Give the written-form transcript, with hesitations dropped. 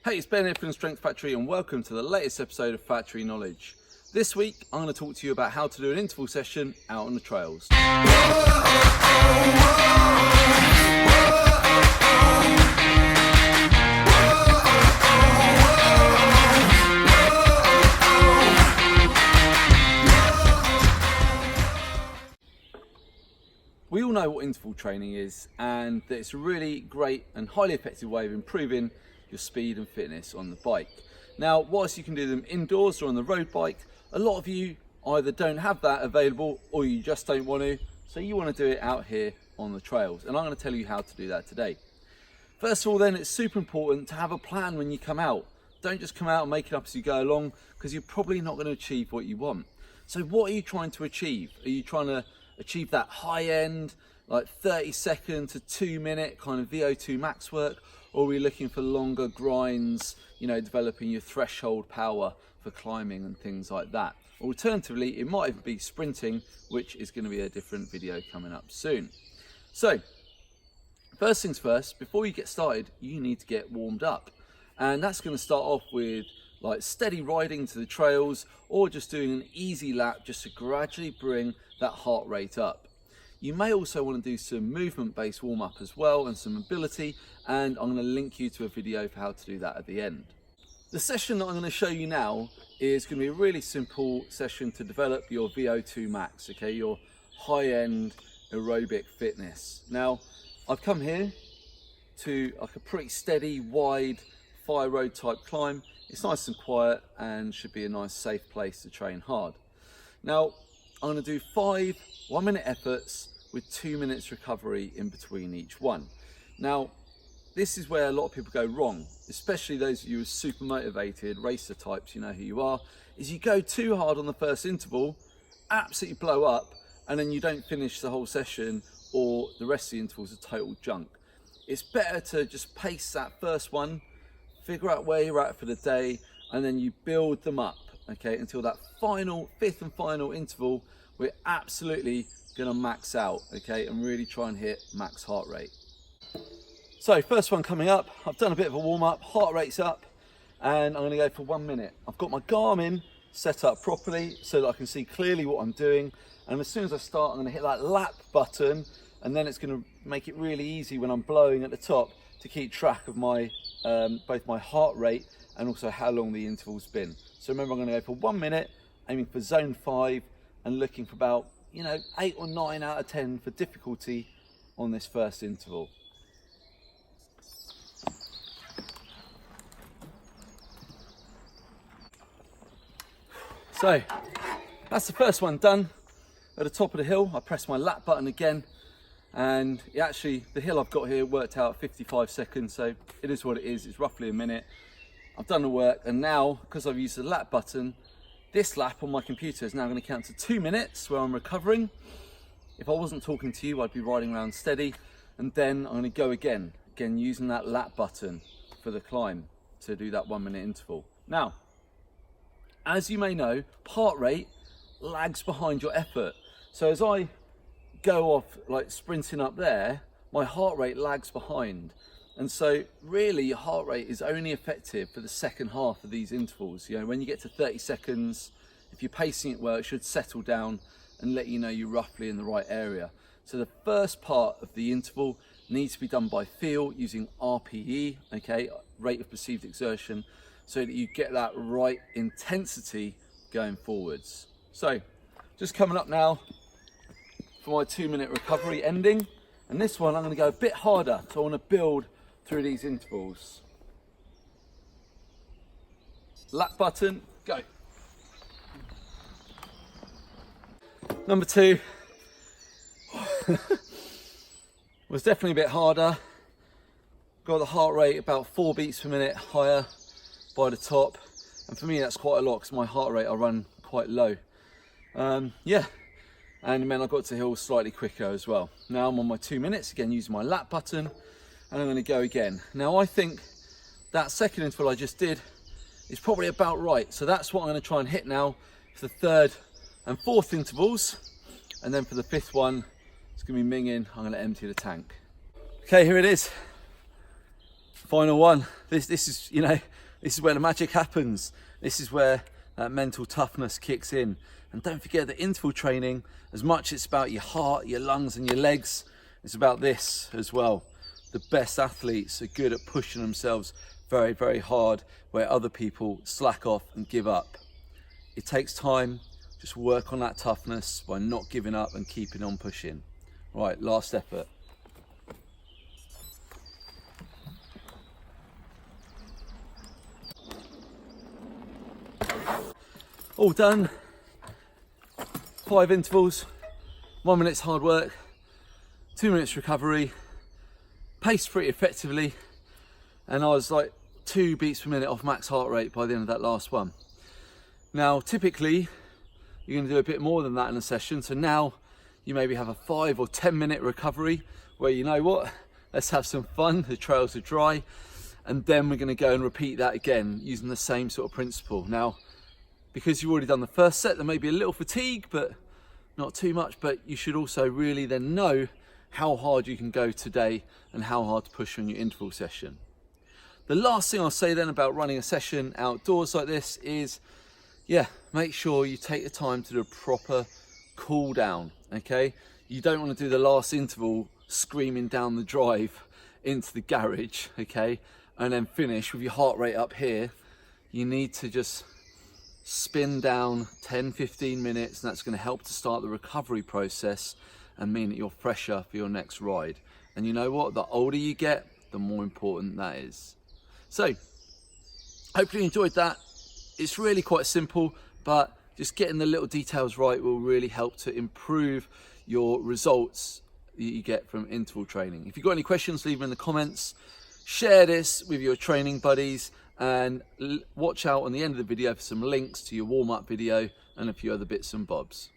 Hey, it's Ben here from Strength Factory and welcome to the latest episode of Factory Knowledge. This week, I'm going to talk to you about how to do an interval session out on the trails. We all know what interval training is and that it's a really great and highly effective way of improving your speed and fitness on the bike. Now, whilst you can do them indoors or on the road bike, a lot of you either don't have that available or you just don't want to, so you want to do it out here on the trails. And I'm going to tell you how to do that today. First of all then, it's super important to have a plan when you come out. Don't just come out and make it up as you go along, because you're probably not going to achieve what you want. So what are you trying to achieve? Are you trying to achieve that high end, like 30-second to 2-minute kind of VO2 max work? Or are we looking for longer grinds, you know, developing your threshold power for climbing and things like that? Alternatively, it might even be sprinting, which is going to be a different video coming up soon. So, first things first, before you get started, you need to get warmed up. And that's going to start off with like steady riding to the trails or just doing an easy lap just to gradually bring that heart rate up. You may also want to do some movement-based warm-up as well and some mobility, and I'm going to link you to a video for how to do that at the end. The session that I'm going to show you now is going to be a really simple session to develop your VO2 max, okay, your high-end aerobic fitness. Now, I've come here to like a pretty steady, wide, fire road type climb. It's nice and quiet and should be a nice, safe place to train hard. Now, I'm going to do 5 1-minute efforts with 2 minutes recovery in between each one. Now, this is where a lot of people go wrong, especially those of you who are super motivated racer types, you know who you are, is you go too hard on the first interval, absolutely blow up, and then you don't finish the whole session, or the rest of the intervals are total junk. It's better to just pace that first one, figure out where you're at for the day, and then you build them up, okay, until that final, 5th and final interval, we're absolutely gonna max out, okay, and really try and hit max heart rate. So first one coming up, I've done a bit of a warm up, heart rate's up, and I'm gonna go for 1 minute. I've got my Garmin set up properly so that I can see clearly what I'm doing, and as soon as I start, I'm gonna hit that lap button, and then it's gonna make it really easy when I'm blowing at the top to keep track of my both my heart rate and also how long the interval's been. So remember, I'm gonna go for 1 minute, aiming for zone 5, and looking for about, 8 or 9 out of 10 for difficulty on this first interval. So that's the first one done. At the top of the hill, I press my lap button again, and the hill I've got here worked out 55 seconds, so it is what it is. It's roughly a minute. I've done the work, and now, because I've used the lap button, this lap on my computer is now going to count to 2 minutes where I'm recovering. If I wasn't talking to you, I'd be riding around steady, and then I'm going to go again using that lap button for the climb to do that 1 minute interval. Now, as you may know, heart rate lags behind your effort. So as I go off like sprinting up there, my heart rate lags behind. And so really your heart rate is only effective for the second half of these intervals. When you get to 30 seconds, if you're pacing it well, it should settle down and let you know you're roughly in the right area. So the first part of the interval needs to be done by feel using RPE, okay, rate of perceived exertion, so that you get that right intensity going forwards. So just coming up now for my 2 minute recovery ending. And this one, I'm going to go a bit harder. So I want to build through these intervals. Lap button, go. Number 2 was definitely a bit harder. Got the heart rate about 4 beats per minute higher by the top. And for me, that's quite a lot because my heart rate, I run quite low. And then I got to hill slightly quicker as well. Now I'm on my 2 minutes, again using my lap button, and I'm going to go again. Now I think that second interval I just did is probably about right. So that's what I'm going to try and hit now for the 3rd and 4th intervals. And then for the 5th one, it's going to be minging. I'm going to empty the tank. Okay, here it is. Final one. This is, you know, this is where the magic happens. This is where that mental toughness kicks in. And don't forget that interval training, as much as it's about your heart, your lungs and your legs, it's about this as well. The best athletes are good at pushing themselves very, very hard where other people slack off and give up. It takes time. Just work on that toughness by not giving up and keeping on pushing. Right, last effort. All done. 5 intervals, 1 minute's hard work, 2 minutes recovery, paced pretty effectively, and I was like 2 beats per minute off max heart rate by the end of that last one. Now, typically, you're going to do a bit more than that in a session, so now you maybe have a 5 or 10 minute recovery where, you know what, let's have some fun, the trails are dry, and then we're going to go and repeat that again using the same sort of principle. Now, because you've already done the first set, there may be a little fatigue, but not too much, but you should also really then know how hard you can go today and how hard to push on your interval session. The last thing I'll say then about running a session outdoors like this is, yeah, make sure you take the time to do a proper cool down, okay? You don't want to do the last interval screaming down the drive into the garage, okay? And then finish with your heart rate up here. You need to just spin down 10-15 minutes, and that's going to help to start the recovery process and mean that you're fresher for your next ride. And you know what, the older you get, the more important that is. So hopefully you enjoyed that. It's really quite simple, but just getting the little details right will really help to improve your results that you get from interval training. If you've got any questions, leave them in the comments. Share this with your training buddies, and watch out on the end of the video for some links to your warm-up video and a few other bits and bobs.